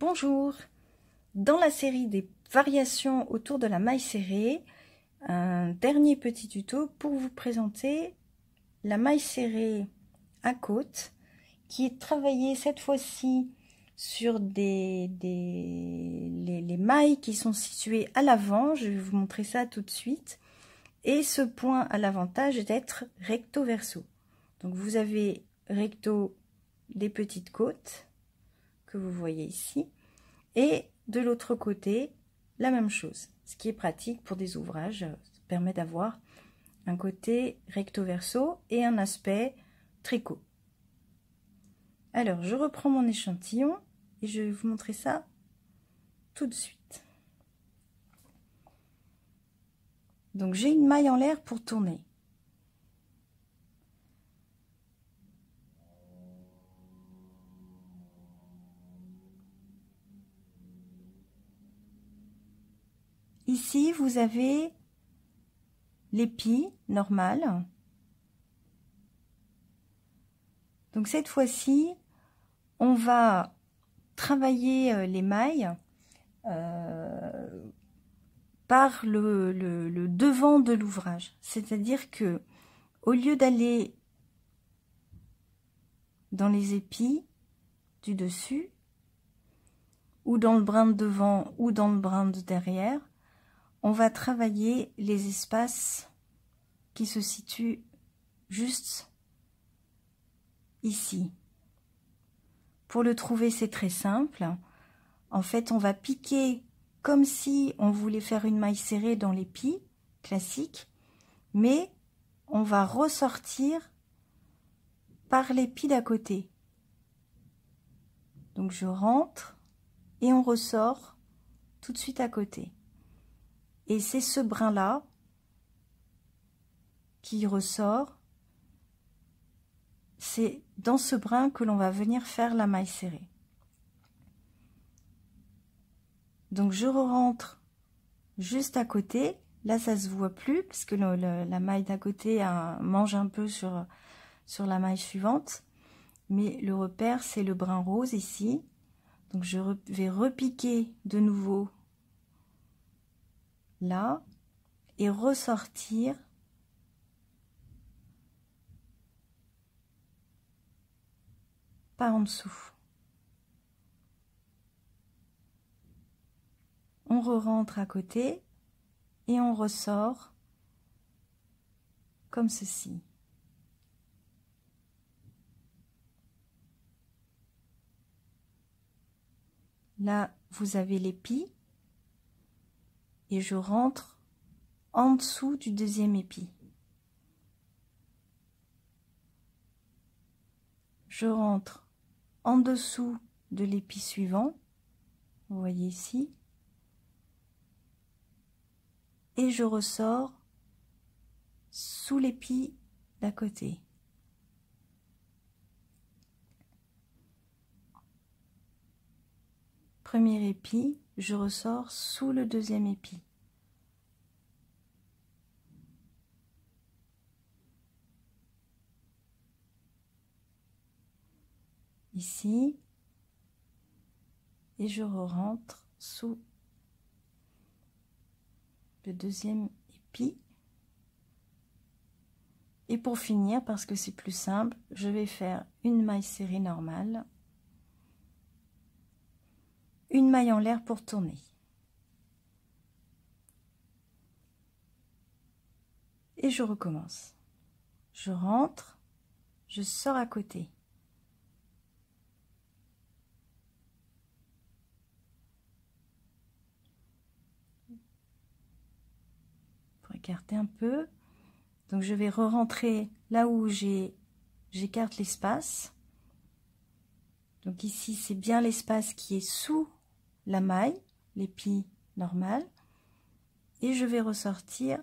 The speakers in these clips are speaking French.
Bonjour. Dans la série des variations autour de la maille serrée, un dernier petit tuto pour vous présenter la maille serrée à côte qui est travaillée cette fois-ci sur les mailles qui sont situées à l'avant. Je vais vous montrer ça tout de suite. Et ce point a l'avantage d'être recto verso. Donc vous avez recto des petites côtes que vous voyez ici, et de l'autre côté la même chose, ce qui est pratique pour des ouvrages. Ça permet d'avoir un côté recto verso et un aspect tricot. Alors je reprends mon échantillon et je vais vous montrer ça tout de suite. Donc j'ai une maille en l'air pour tourner. Ici, vous avez l'épi normal. Donc cette fois-ci, on va travailler les mailles par le devant de l'ouvrage. C'est-à-dire que au lieu d'aller dans les épis du dessus, ou dans le brin de devant, ou dans le brin de derrière, on va travailler les espaces qui se situent juste ici. Pour le trouver, c'est très simple. En fait, on va piquer comme si on voulait faire une maille serrée dans l'épi classique, mais on va ressortir par l'épi d'à côté. Donc je rentre et on ressort tout de suite à côté. Et c'est ce brin-là qui ressort. C'est dans ce brin que l'on va venir faire la maille serrée. Donc je rentre juste à côté. Là, ça se voit plus parce que la maille d'à côté mange un peu sur la maille suivante. Mais le repère, c'est le brin rose ici. Donc je vais repiquer de nouveau là et ressortir par en dessous. On re-rentre à côté et on ressort comme ceci. Là, vous avez l'épi et je rentre en dessous du deuxième épi. Je rentre en dessous de l'épi suivant, vous voyez ici, et je ressors sous l'épi d'à côté. Premier épi, je ressors sous le deuxième épi. Ici, et je rentre sous le deuxième épi. Et pour finir, parce que c'est plus simple, je vais faire une maille serrée normale, une maille en l'air pour tourner. Et je recommence. Je rentre, je sors à côté. Pour écarter un peu. Donc je vais re-rentrer là où j'écarte l'espace. Donc ici, c'est bien l'espace qui est sous la maille, l'épi normal. Et je vais ressortir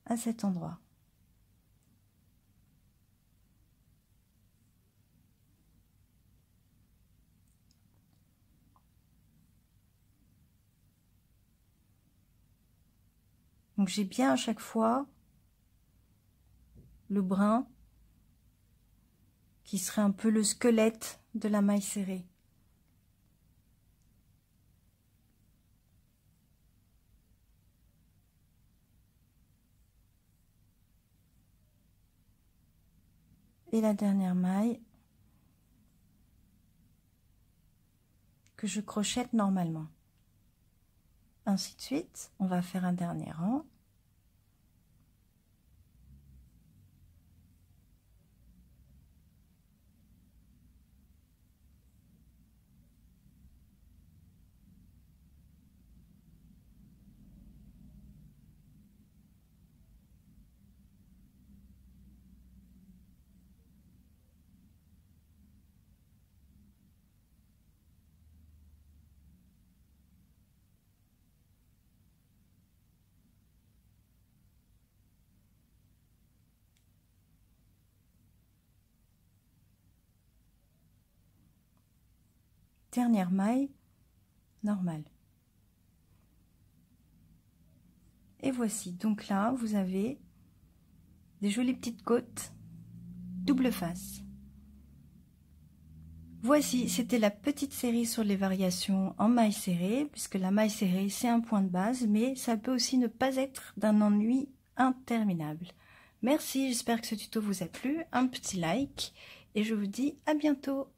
à cet endroit. Donc j'ai bien à chaque fois le brin qui serait un peu le squelette de la maille serrée. et la dernière maille que je crochète normalement. Ainsi de suite, on va faire un dernier rang. Dernière maille normale. Et voici, donc là vous avez des jolies petites côtes double face. Voici, c'était la petite série sur les variations en maille serrée, puisque la maille serrée c'est un point de base, mais ça peut aussi ne pas être d'un ennui interminable. Merci, j'espère que ce tuto vous a plu, un petit like et je vous dis à bientôt.